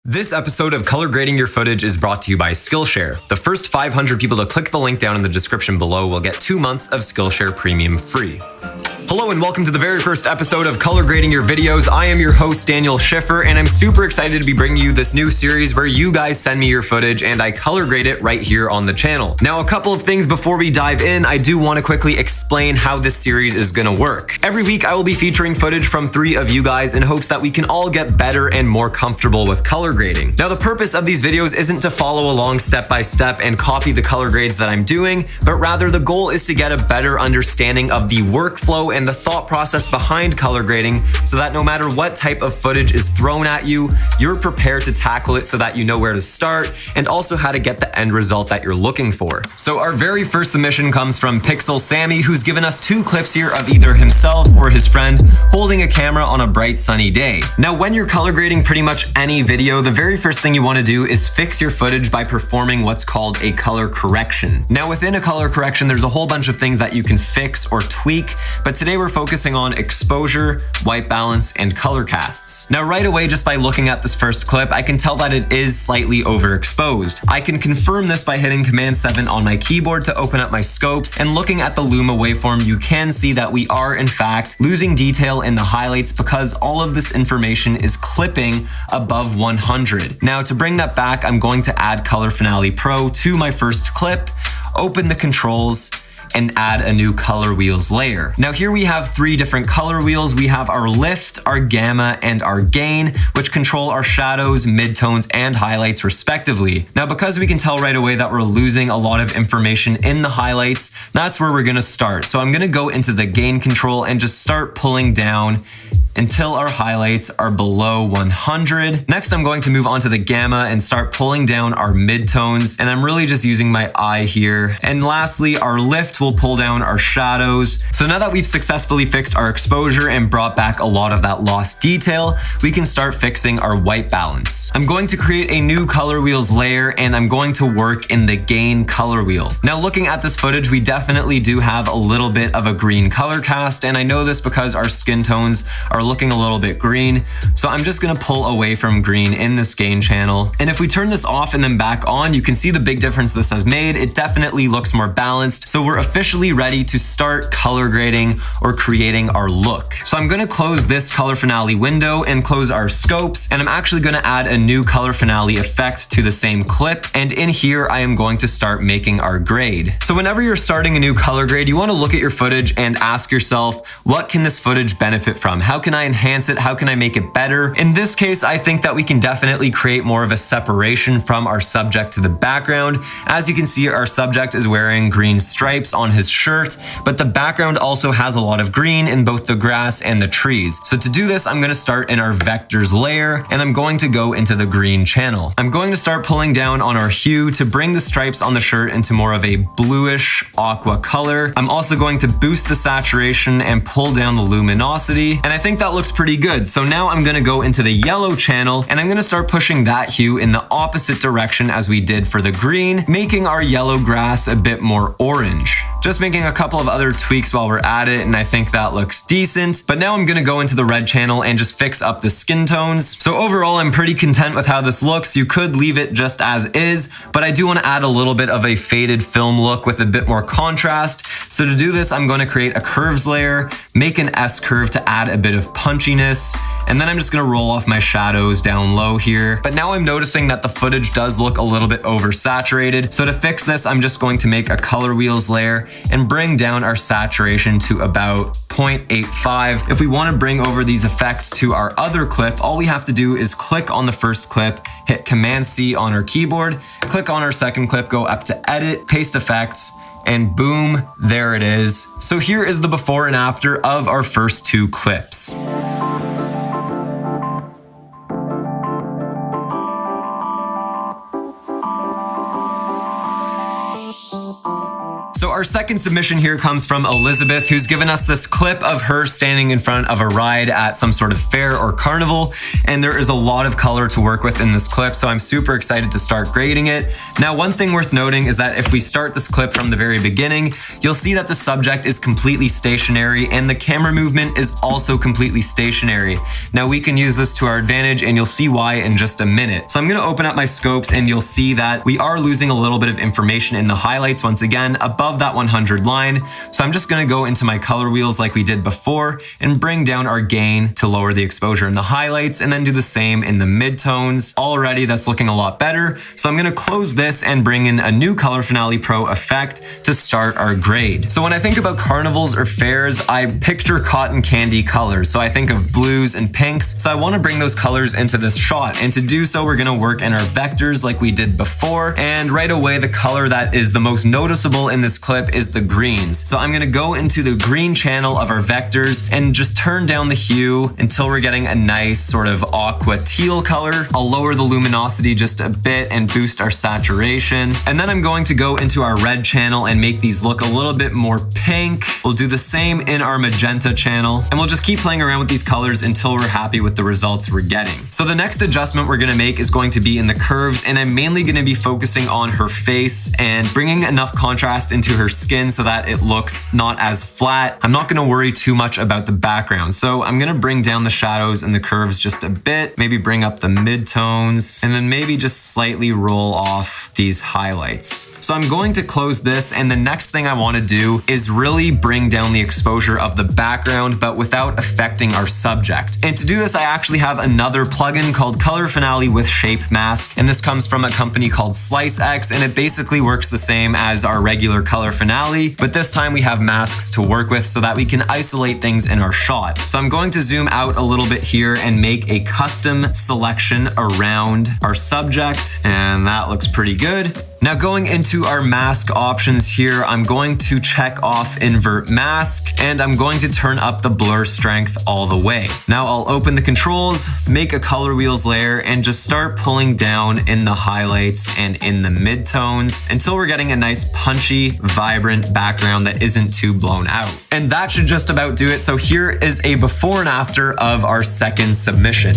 This episode of Color Grading Your Footage is brought to you by Skillshare. The first 500 people to click the link down in the description below will get 2 months of Skillshare Premium free. Hello and welcome to the very first episode of Color Grading Your Videos. I am your host, Daniel Schiffer, and I'm super excited to be bringing you this new series where you guys send me your footage and I color grade it right here on the channel. Now, a couple of things before we dive in, I do want to quickly explain how this series is going to work. Every week, I will be featuring footage from 3 of you guys in hopes that we can all get better and more comfortable with color grading. Now, the purpose of these videos isn't to follow along step by step and copy the color grades that I'm doing, but rather the goal is to get a better understanding of the workflow and the thought process behind color grading so that no matter what type of footage is thrown at you, you're prepared to tackle it so that you know where to start and also how to get the end result that you're looking for. So our very first submission comes from Pixel Sammy, who's given us 2 clips here of either himself or his friend holding a camera on a bright sunny day. Now, when you're color grading pretty much any video, the very first thing you want to do is fix your footage by performing what's called a color correction. Now, within a color correction, there's a whole bunch of things that you can fix or tweak, but today we're focusing on exposure, white balance, and color casts. Now, right away, just by looking at this first clip, I can tell that it is slightly overexposed. I can confirm this by hitting Command 7 on my keyboard to open up my scopes, and looking at the Luma waveform, you can see that we are in fact losing detail in the highlights because all of this information is clipping above 100. Now, to bring that back, I'm going to add Color Finale Pro to my first clip, open the controls, and add a new color wheels layer. Now here we have 3 different color wheels. We have our lift, our gamma, and our gain, which control our shadows, midtones, and highlights respectively. Now, because we can tell right away that we're losing a lot of information in the highlights, that's where we're gonna start. So I'm gonna go into the gain control and just start pulling down until our highlights are below 100. Next, I'm going to move on to the gamma and start pulling down our midtones, and I'm really just using my eye here. And lastly, our lift will pull down our shadows. So now that we've successfully fixed our exposure and brought back a lot of that lost detail, we can start fixing our white balance. I'm going to create a new color wheels layer, and I'm going to work in the gain color wheel. Now, looking at this footage, we definitely do have a little bit of a green color cast, and I know this because our skin tones are looking a little bit green. So I'm just gonna pull away from green in this gain channel. And if we turn this off and then back on, you can see the big difference this has made. It definitely looks more balanced. So we're officially ready to start color grading or creating our look. So I'm gonna close this color finale window and close our scopes. And I'm actually gonna add a new color finale effect to the same clip. And in here, I am going to start making our grade. So whenever you're starting a new color grade, you wanna look at your footage and ask yourself, what can this footage benefit from? How can I enhance it? How can I make it better? In this case, I think that we can definitely create more of a separation from our subject to the background. As you can see, our subject is wearing green stripes on his shirt, but the background also has a lot of green in both the grass and the trees. So to do this, I'm going to start in our vectors layer, and I'm going to go into the green channel. I'm going to start pulling down on our hue to bring the stripes on the shirt into more of a bluish aqua color. I'm also going to boost the saturation and pull down the luminosity, and I think that looks pretty good. So now I'm gonna go into the yellow channel, and I'm gonna start pushing that hue in the opposite direction as we did for the green, making our yellow grass a bit more orange. Just making a couple of other tweaks while we're at it, and I think that looks decent. But now I'm gonna go into the red channel and just fix up the skin tones. So overall, I'm pretty content with how this looks. You could leave it just as is, but I do wanna add a little bit of a faded film look with a bit more contrast. So to do this, I'm gonna create a curves layer, make an S curve to add a bit of punchiness, and then I'm just gonna roll off my shadows down low here. But now I'm noticing that the footage does look a little bit oversaturated. So to fix this, I'm just going to make a color wheels layer and bring down our saturation to about 0.85. If we want to bring over these effects to our other clip, all we have to do is click on the first clip, hit Command C on our keyboard, click on our second clip, go up to Edit, Paste Effects, and boom, there it is. So here is the before and after of our first 2 clips. So our second submission here comes from Elizabeth, who's given us this clip of her standing in front of a ride at some sort of fair or carnival, and there is a lot of color to work with in this clip, so I'm super excited to start grading it. Now, one thing worth noting is that if we start this clip from the very beginning, you'll see that the subject is completely stationary and the camera movement is also completely stationary. Now, we can use this to our advantage, and you'll see why in just a minute. So I'm going to open up my scopes, and you'll see that we are losing a little bit of information in the highlights once again above that 100 line. So I'm just going to go into my color wheels like we did before and bring down our gain to lower the exposure in the highlights, and then do the same in the midtones. Already that's looking a lot better. So I'm going to close this and bring in a new Color Finale Pro effect to start our grade. So when I think about carnivals or fairs, I picture cotton candy colors. So I think of blues and pinks. So I want to bring those colors into this shot. And to do so, we're going to work in our vectors like we did before. And right away, the color that is the most noticeable in this clip is the greens. So I'm going to go into the green channel of our vectors and just turn down the hue until we're getting a nice sort of aqua teal color. I'll lower the luminosity just a bit and boost our saturation. And then I'm going to go into our red channel and make these look a little bit more pink. We'll do the same in our magenta channel, and we'll just keep playing around with these colors until we're happy with the results we're getting. So the next adjustment we're going to make is going to be in the curves, and I'm mainly going to be focusing on her face and bringing enough contrast into her skin so that it looks not as flat. I'm not going to worry too much about the background. So I'm going to bring down the shadows and the curves just a bit, maybe bring up the midtones, and then maybe just slightly roll off these highlights. So I'm going to close this, and the next thing I want to do is really bring down the exposure of the background, but without affecting our subject. And to do this, I actually have another plugin called Color Finale with Shape Mask, and this comes from a company called SliceX, and it basically works the same as our regular Color Finale, but this time we have masks to work with so that we can isolate things in our shot. So I'm going to zoom out a little bit here and make a custom selection around our subject, and that looks pretty good. Now going into our mask options here, I'm going to check off invert mask, and I'm going to turn up the blur strength all the way. Now I'll open the controls, make a color wheels layer, and just start pulling down in the highlights and in the midtones until we're getting a nice punchy, vibrant background that isn't too blown out. And that should just about do it. So here is a before and after of our second submission.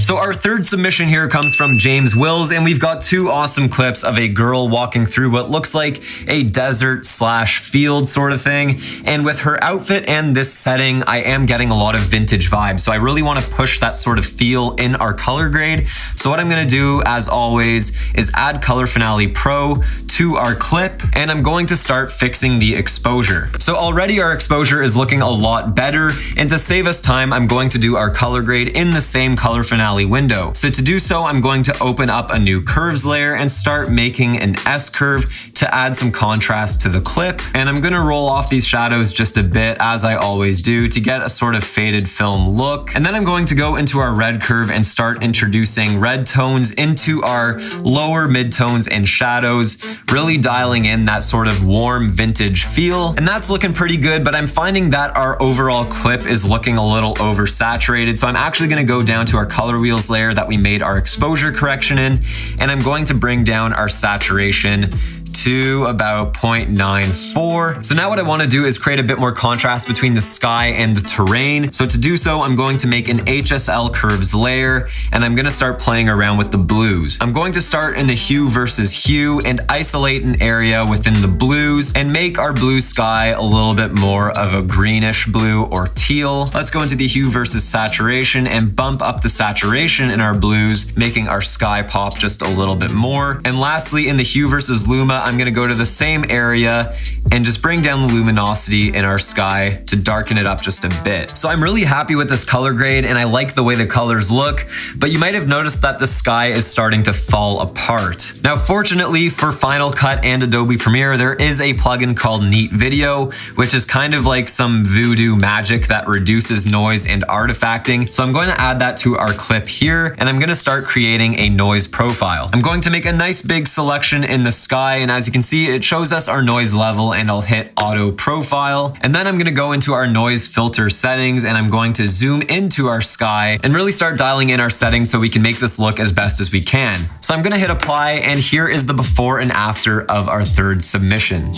So our third submission here comes from James Wills, and we've got two awesome clips of a girl walking through what looks like a desert slash field sort of thing. And with her outfit and this setting, I am getting a lot of vintage vibes. So I really want to push that sort of feel in our color grade. So what I'm going to do, as always, is add Color Finale Pro to our clip, and I'm going to start fixing the exposure. So already our exposure is looking a lot better, and to save us time, I'm going to do our color grade in the same Color Finale window. So to do so, I'm going to open up a new curves layer and start making an S curve to add some contrast to the clip. And I'm going to roll off these shadows just a bit, as I always do, to get a sort of faded film look. And then I'm going to go into our red curve and start introducing red tones into our lower midtones and shadows, really dialing in that sort of warm vintage feel. And that's looking pretty good, but I'm finding that our overall clip is looking a little oversaturated. So I'm actually going to go down to our color wheels layer that we made our exposure correction in, and I'm going to bring down our saturation to about 0.94. So now what I want to do is create a bit more contrast between the sky and the terrain. So to do so, I'm going to make an HSL curves layer, and I'm going to start playing around with the blues. I'm going to start in the hue versus hue and isolate an area within the blues and make our blue sky a little bit more of a greenish blue or teal. Let's go into the hue versus saturation and bump up the saturation in our blues, making our sky pop just a little bit more. And lastly, in the hue versus luma, I'm going to go to the same area and just bring down the luminosity in our sky to darken it up just a bit. So I'm really happy with this color grade, and I like the way the colors look, but you might have noticed that the sky is starting to fall apart. Now, fortunately for Final Cut and Adobe Premiere, there is a plugin called Neat Video, which is kind of like some voodoo magic that reduces noise and artifacting. So I'm going to add that to our clip here, and I'm going to start creating a noise profile. I'm going to make a nice big selection in the sky, and as you can see, it shows us our noise level and I'll hit auto profile. And then I'm gonna go into our noise filter settings and I'm going to zoom into our sky and really start dialing in our settings so we can make this look as best as we can. So I'm gonna hit apply, and here is the before and after of our third submission.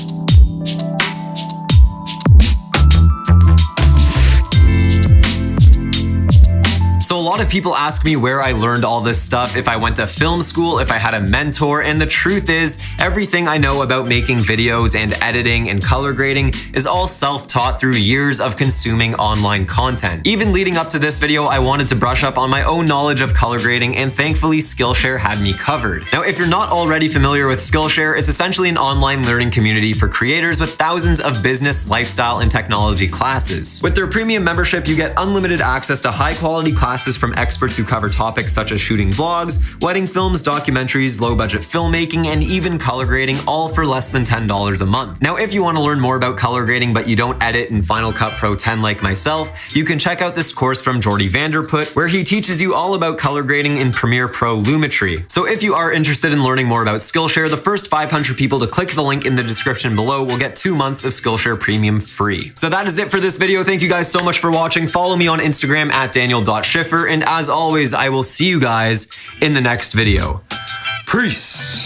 So a lot of people ask me where I learned all this stuff, if I went to film school, if I had a mentor, and the truth is, everything I know about making videos and editing and color grading is all self-taught through years of consuming online content. Even leading up to this video, I wanted to brush up on my own knowledge of color grading, and thankfully Skillshare had me covered. Now, if you're not already familiar with Skillshare, it's essentially an online learning community for creators with thousands of business, lifestyle, and technology classes. With their premium membership, you get unlimited access to high-quality classes from experts who cover topics such as shooting vlogs, wedding films, documentaries, low-budget filmmaking, and even color grading, all for less than $10 a month. Now, if you want to learn more about color grading but you don't edit in Final Cut Pro 10 like myself, you can check out this course from Jordy Vanderput, where he teaches you all about color grading in Premiere Pro Lumetri. So if you are interested in learning more about Skillshare, the first 500 people to click the link in the description below will get 2 months of Skillshare Premium free. So that is it for this video. Thank you guys so much for watching. Follow me on Instagram at Daniel.Schiffer. And as always, I will see you guys in the next video. Peace!